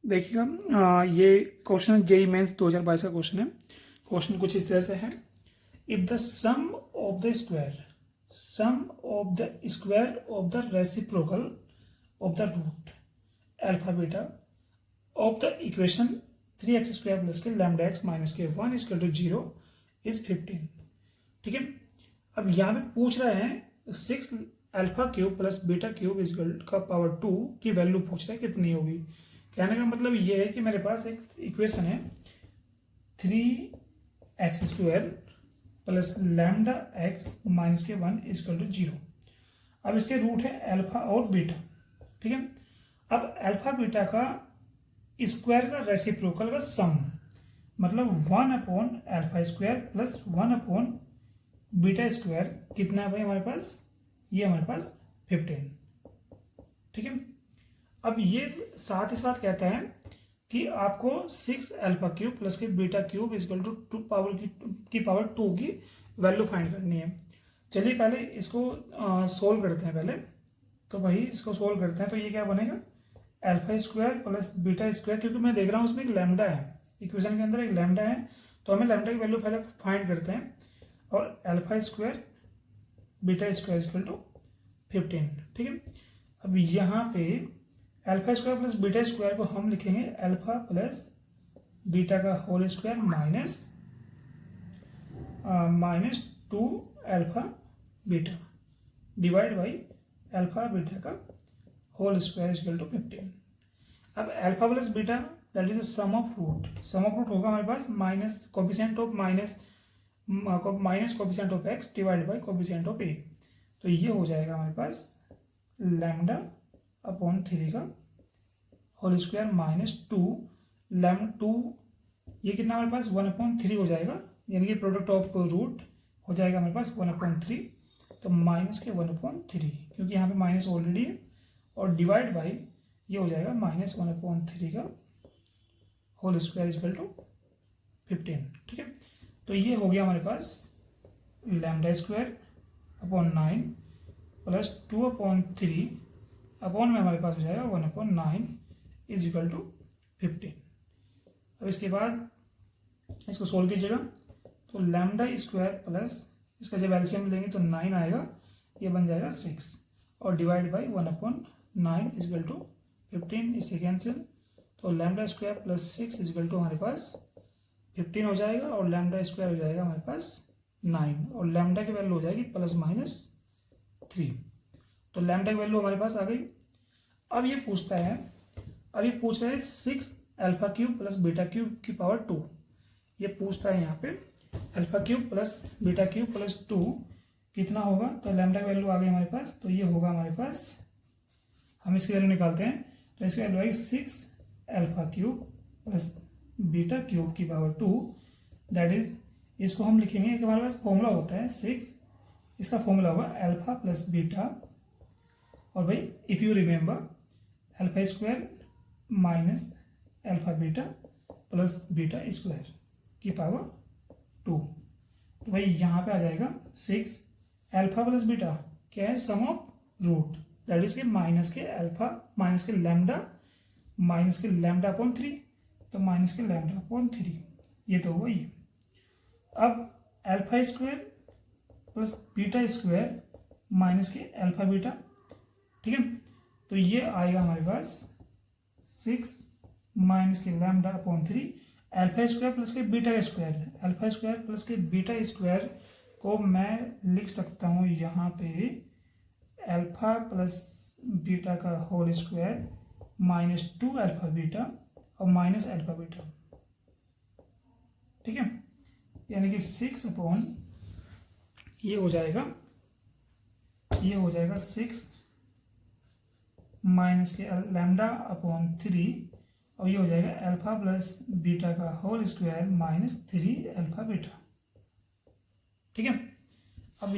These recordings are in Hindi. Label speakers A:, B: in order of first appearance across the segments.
A: देखिएगा, ये क्वेश्चन जेईई मेंस 2022 का क्वेश्चन है। क्वेश्चन कुछ इस तरह से है। If the sum of the square of the reciprocal of the root alpha beta of the equation 3x² plus K lambda x minus K 1 equal to 0 is 15। ठीक है, अब यहाँ पे पूछ रहे हैं 6 alpha cube plus beta cube equal का पावर 2 की वैल्यू पूछ रहे हैं कितनी होगी। कहने का मतलब ये है कि मेरे पास एक इक्वेशन है 3x² plus lambda x minus K 1 equal to 0। अब इसके रूट है अल्फा और बीटा। ठीक है, अब अल्फा बीटा का स्क्वायर का रेसिप्रोकल का सम मतलब 1/अल्फा² प्लस 1/बीटा² कितना है भाई हमारे पास, ये हमारे पास 15। ठीक है, अब ये साथ ही साथ कहता है कि आपको 6 alpha cube plus K beta cube equal to 2 power 2 की वैल्यू फाइंड करनी है। चलिए पहले इसको सोल्व करते हैं पहले। तो भाई इसको सोल्व करते हैं तो ये क्या बनेगा, अल्फा² प्लस बीटा², क्योंकि मैं देख रहा हूँ उसमें एक लैम्डा है, इक्वेशन के अंदर एक लैम्डा है, तो हमें लैम्डा की वैल्यू पहले फाइंड करते हैं। और अल्फा² बीटा² इक्वल टू 15। ठीक है, अब यहाँ पे अल्फा² प्लस बीटा² को हम लिखेंगे अल्फा प्लस बीटा का whole square minus 2 alpha beta divide by alpha beta का होल स्क्वायर इक्वल टू 15। अब alpha plus beta that is sum of root होगा हमारे पास minus coefficient of X divide by coefficient of A. तो ये हो जाएगा हमारे पास लैम्डा अपॉन 3 का होल स्क्वायर माइनस 2 ये कितना हमारे पास 1/3 हो जाएगा, यानी कि प्रोडक्ट ऑफ रूट हो जाएगा हमारे पास 1/3। तो माइनस के 1/3 क्योंकि यहाँ पे माइनस ऑलरेडी है, और डिवाइड बाई ये हो जाएगा माइनस 1/3 का होल स्क्वायर इक्वल टू 15। ठीक है, तो ये हो गया हमारे पास λ² अपॉन 9 प्लस 2/3 अपॉन में हमारे पास हो जाएगा 1/9 इज इक्वल टू 15। अब इसके बाद इसको सोल्व कीजिएगा तो λ² प्लस इसका जब एलसीएम लेंगे तो 9 आएगा, ये बन जाएगा 6 और divide by 1/9 is equal to 15। इससे कैंसिल, तो λ² प्लस 6 इज इक्वल टू हमारे पास 15 हो जाएगा और λ² हो जाएगा हमारे पास 9 और लैम्डा की वैल्यू हो जाएगी +-3। तो लैम्डा की वैल्यू हमारे पास आ गई। अब ये पूछ रहा है 6 alpha cube plus beta cube की पावर 2। ये पूछता है यहाँ पे alpha cube plus beta cube plus 2 कितना होगा, तो लैम्डा की वैल्यू आ गई हमारे पास। तो ये होगा हमारे पास, हम इसकी वैल्यू निकालते हैं तो इसकी वैल्यू आएगी 6 alpha cube plus beta cube की पावर 2 दैट इज, इसको हम लिखेंगे कि हमारे पास फॉर्मूला होता है 6, इसका फॉर्मूला होगा अल्फा प्लस बीटा, और भाई if you remember alpha minus alpha beta plus beta की पावर 2। तो भाई यहाँ पे आ जाएगा 6 अल्फा प्लस बीटा क्या है, सम ऑफ रूट दैट इज के minus k alpha minus k lambda upon 3, तो माइनस के लैम्डा अपॉन 3, ये तो हुआ ये। अब alpha plus beta minus k alpha beta. ठीक है, तो ये आएगा हमारे पास 6 minus k lambda upon 3 alpha plus k beta को मैं लिख सकता हूँ यहाँ पे अल्फा प्लस बीटा का whole square minus 2 alpha beta और माइनस अल्फा बीटा। ठीक है, यानी कि 6 अपॉन ये हो जाएगा 6 माइनस के लैम्डा अपॉन 3 और ये हो जाएगा अल्फा प्लस बीटा का whole square minus 3 alpha beta. ठीक है, अब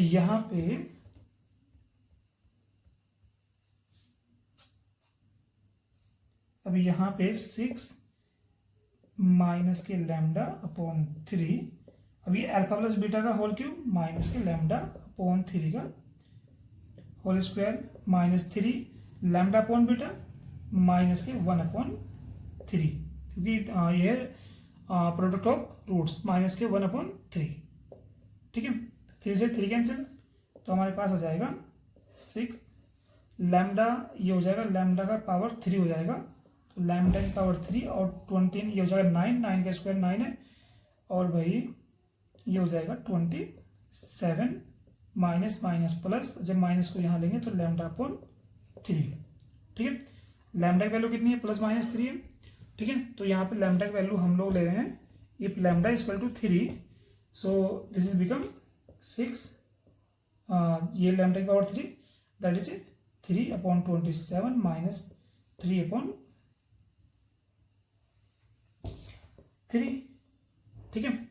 A: यहाँ पे 6 माइनस के लैम्डा अपॉन 3, अब ये अल्फा प्लस बीटा का whole cube minus k lambda upon 3 का whole square minus 3 lambda upon beta minus k 1/3 3, क्योंकि ये है product of roots minus k 1/3, ठीक है। 3 से 3 कैंसिल, तो हमारे पास आ जाएगा 6 लैम्डा, ये हो जाएगा लैम्डा का पावर 3 हो जाएगा, तो लैम्डा की पावर 3 और 20 ये हो जाएगा 9, 9 का स्क्वायर 9 है, और भाई ये हो जाएगा 27 माइनस माइनस प्लस, जब माइनस को यहाँ लेंगे तो λ/3, ठीक है। लैम्डा की वैल्यू कितनी है, +-3 है, ठीक है। तो यहाँ पे लैम्डा की वैल्यू हम लोग ले रहे हैं, if lambda equal to 3, so this is become 6, ये लैम्डा की पावर 3, दैट इज 3/27 माइनस 3/3, ठीक है।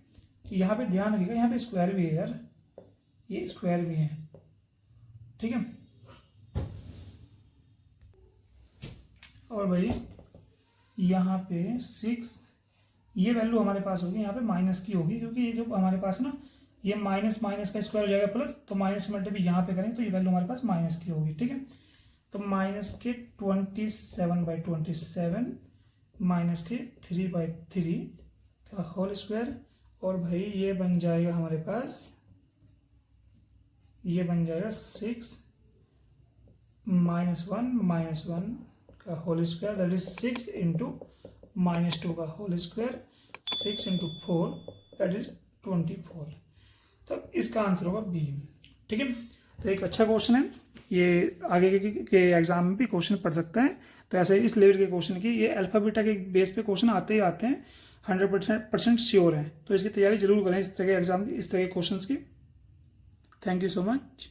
A: यहाँ पे ध्यान रखिएगा, यहाँ पे स्क्वायर भी है यार, ये स्क्वायर भी है, ठीक है। और भाई यहाँ पे 6, ये वैल्यू हमारे पास होगी यहाँ पे माइनस की होगी, क्योंकि ये जो हमारे पास ना ये माइनस माइनस का स्क्वायर हो जाएगा प्लस, तो माइनस मल्टीप्लाई यहाँ पे करें तो ये वैल्यू हमारे पास माइनस की होगी, ठीक है। तो माइनस के 27/27 माइनस के 3/3 का होल स्क्वायर, और भाई ये बन जाएगा हमारे पास, ये बन जाएगा 6 -1 का whole square, that is 6 into -2 का whole square, 6 into 4 that is 24, तो इसका आंसर होगा बी, ठीक है। तो एक अच्छा क्वेश्चन है ये, आगे के एग्जाम में भी क्वेश्चन पढ़ सकते हैं। तो ऐसे इस लेवल के क्वेश्चन की, ये अल्फा बीटा के बेस पे क्वेश्चन आते ही आते हैं, 100% श्योर हैं, तो इसकी तैयारी जरूर करें इस तरह के एग्जाम, इस तरह के क्वेश्चन की। Thank you so much.